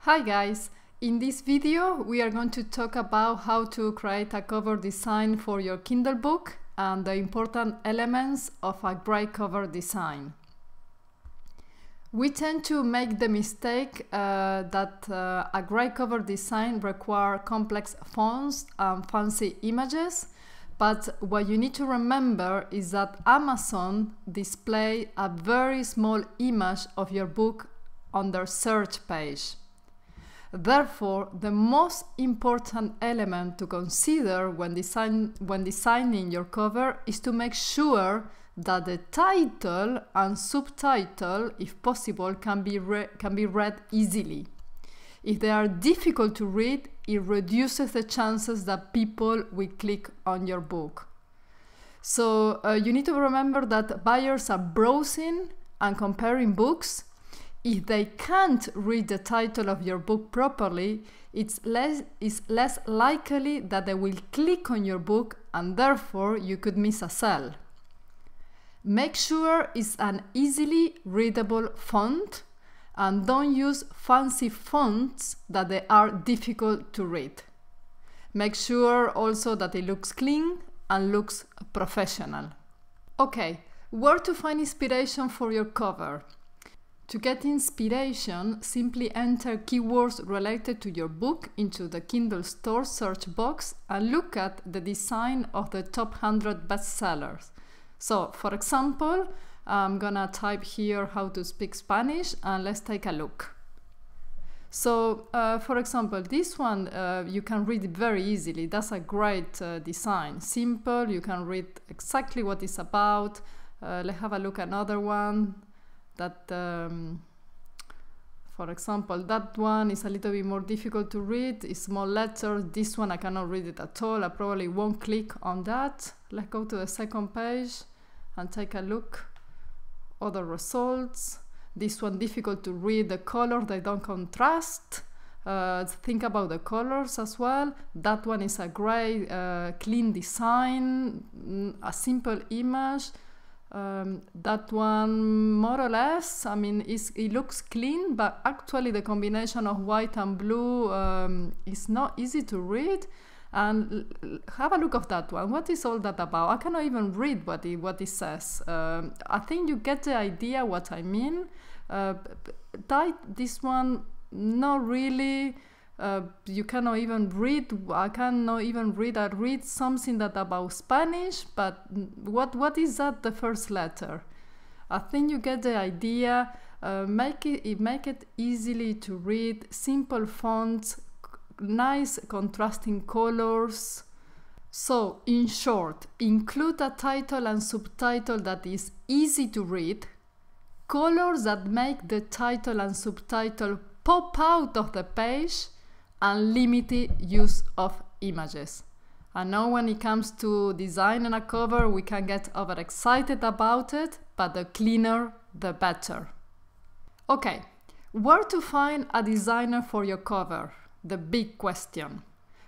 Hi guys! In this video we are going to talk about how to create a cover design for your Kindle book and the important elements of a great cover design. We tend to make the mistake that a great cover design requires complex fonts and fancy images, but what you need to remember is that Amazon displays a very small image of your book on their search page. Therefore, the most important element to consider when designing your cover is to make sure that the title and subtitle, if possible, can be read easily. If they are difficult to read, it reduces the chances that people will click on your book. So you need to remember that buyers are browsing and comparing books. If they can't read the title of your book properly, it's less likely that they will click on your book and therefore you could miss a sale. Make sure it's an easily readable font and don't use fancy fonts that they are difficult to read. Make sure also that it looks clean and looks professional. Okay, where to find inspiration for your cover? To get inspiration, simply enter keywords related to your book into the Kindle store search box and look at the design of the top 100 bestsellers. So, for example, I'm gonna type here how to speak Spanish and let's take a look. So, for example, this one you can read it very easily. That's a great design. Simple, you can read exactly what it's about. Let's have a look at another one. That, for example, that one is a little bit more difficult to read. It's small letters. This one I cannot read it at all. I probably won't click on that. Let's go to the second page and take a look. Other results. This one difficult to read. The colors, they don't contrast. Think about the colors as well. That one is a great, clean design, a simple image. That one more or less, I mean, it looks clean, but actually the combination of white and blue is not easy to read. And have a look at that one. What is all that about? I cannot even read what it says. I think you get the idea what I mean. This one, not really. You cannot even read. I cannot even read. I read something that about Spanish, but what is that? The first letter. I think you get the idea. Make it easily to read. Simple fonts, nice contrasting colors. So, in short, include a title and subtitle that is easy to read. Colors that make the title and subtitle pop out of the page. And limited use of images. I know when it comes to designing a cover, we can get overexcited about it, but the cleaner, the better. Okay, where to find a designer for your cover? The big question.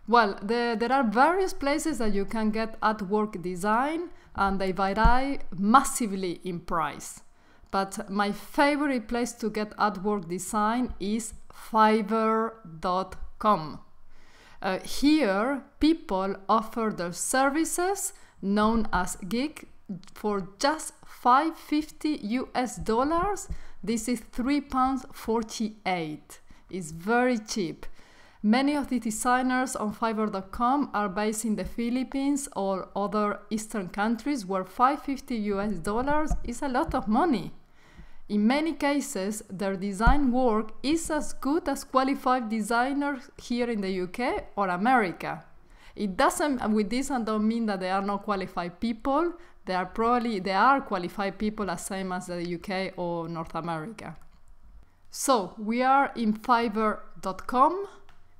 Well, there are various places that you can get artwork design, and they vary massively in price. But my favorite place to get artwork design is Fiverr.com. Here, people offer their services, known as gig, for just $5.50 US. This is £3.48. It's very cheap. Many of the designers on Fiverr.com are based in the Philippines or other Eastern countries where $5.50 US is a lot of money. In many cases, their design work is as good as qualified designers here in the UK or America. It doesn't, with this I don't mean that they are not qualified people. They are qualified people as same as the UK or North America. So we are in Fiverr.com.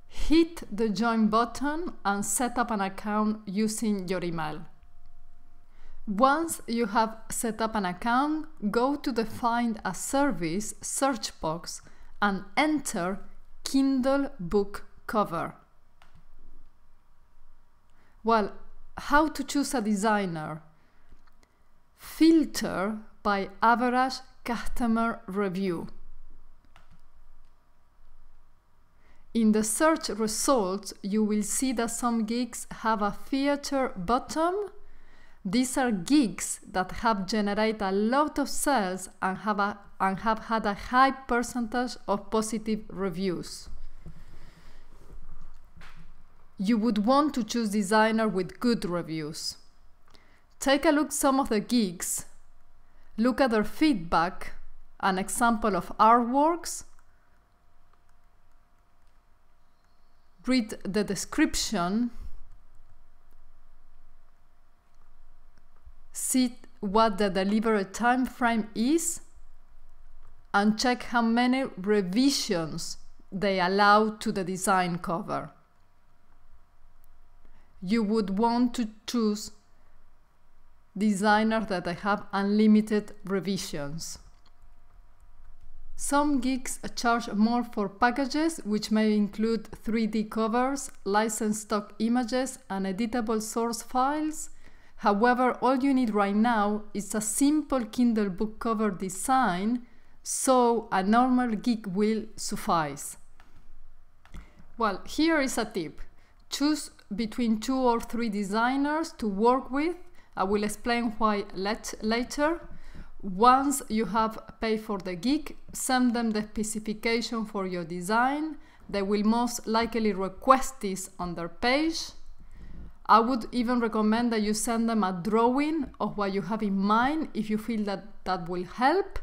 Hit the join button and set up an account using your email. Once you have set up an account, go to the Find a Service search box and enter Kindle book cover. Well, how to choose a designer? Filter by average customer review. In the search results, you will see that some gigs have a theater bottom. These are gigs that have generated a lot of sales and have had a high percentage of positive reviews. You would want to choose designer with good reviews. Take a look at some of the gigs, look at their feedback, an example of artworks, read the description, see what the delivery time frame is, and check how many revisions they allow to the design cover. You would want to choose designers that have unlimited revisions. Some gigs charge more for packages, which may include 3D covers, licensed stock images, and editable source files. However, all you need right now is a simple Kindle book cover design, so a normal gig will suffice. Well, here is a tip. Choose between 2 or 3 designers to work with. I will explain why later. Once you have paid for the gig, send them the specification for your design. They will most likely request this on their page. I would even recommend that you send them a drawing of what you have in mind if you feel that that will help.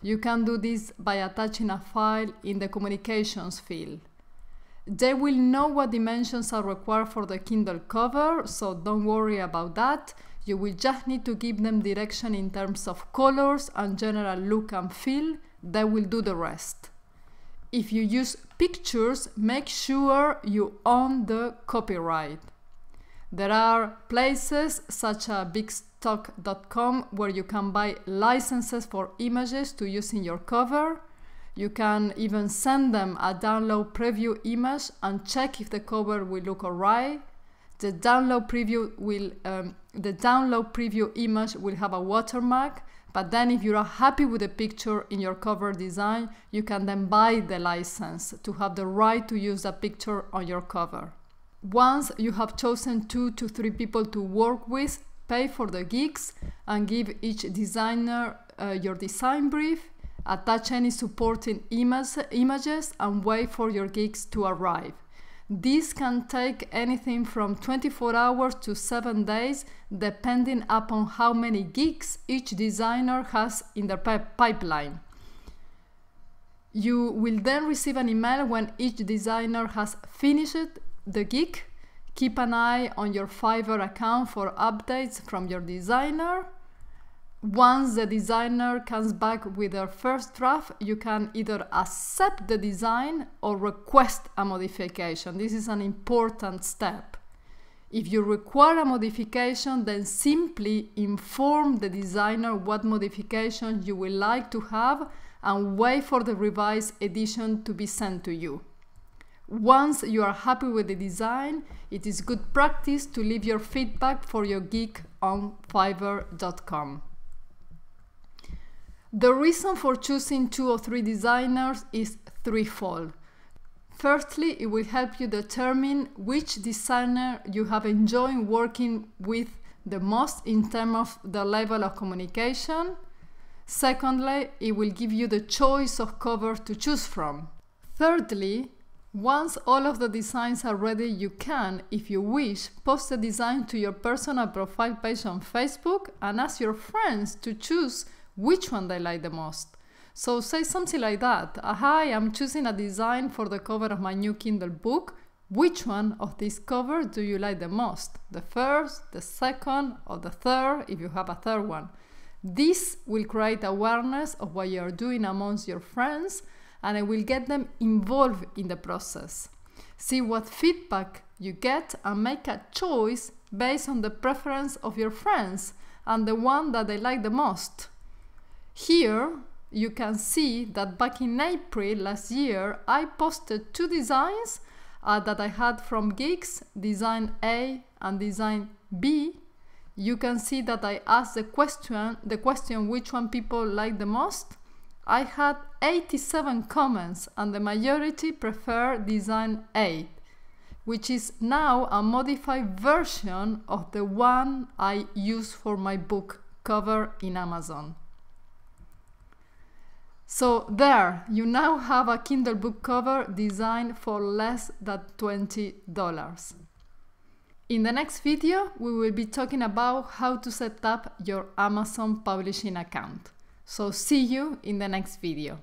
You can do this by attaching a file in the communications field. They will know what dimensions are required for the Kindle cover, so don't worry about that. You will just need to give them direction in terms of colors and general look and feel. They will do the rest. If you use pictures, make sure you own the copyright. There are places such as bigstock.com where you can buy licenses for images to use in your cover. You can even send them a download preview image and check if the cover will look alright. The download preview image will have a watermark, but then if you are happy with the picture in your cover design, you can then buy the license to have the right to use that picture on your cover. Once you have chosen 2 to 3 people to work with, pay for the gigs and give each designer your design brief, attach any supporting images and wait for your gigs to arrive. This can take anything from 24 hours to 7 days, depending upon how many gigs each designer has in their pipeline. You will then receive an email when each designer has finished the gig. Keep an eye on your Fiverr account for updates from your designer. Once the designer comes back with their first draft, you can either accept the design or request a modification. This is an important step. If you require a modification, then simply inform the designer what modifications you would like to have and wait for the revised edition to be sent to you. Once you are happy with the design, it is good practice to leave your feedback for your gig on Fiverr.com. The reason for choosing 2 or 3 designers is threefold. Firstly, it will help you determine which designer you have enjoyed working with the most in terms of the level of communication. Secondly, it will give you the choice of cover to choose from. Thirdly, once all of the designs are ready, you can, if you wish, post the design to your personal profile page on Facebook and ask your friends to choose which one they like the most. So say something like that. Hi, I'm choosing a design for the cover of my new Kindle book. Which one of these covers do you like the most? The first, the second, or the third, if you have a third one. This will create awareness of what you are doing amongst your friends, and it will get them involved in the process. See what feedback you get and make a choice based on the preference of your friends and the one that they like the most. Here you can see that back in April last year I posted 2 designs that I had from gigs, design A and design B. You can see that I asked the question which one people like the most, I had 87 comments and the majority prefer design 8, which is now a modified version of the one I use for my book cover in Amazon. So there, you now have a Kindle book cover designed for less than $20. In the next video, we will be talking about how to set up your Amazon publishing account. So see you in the next video.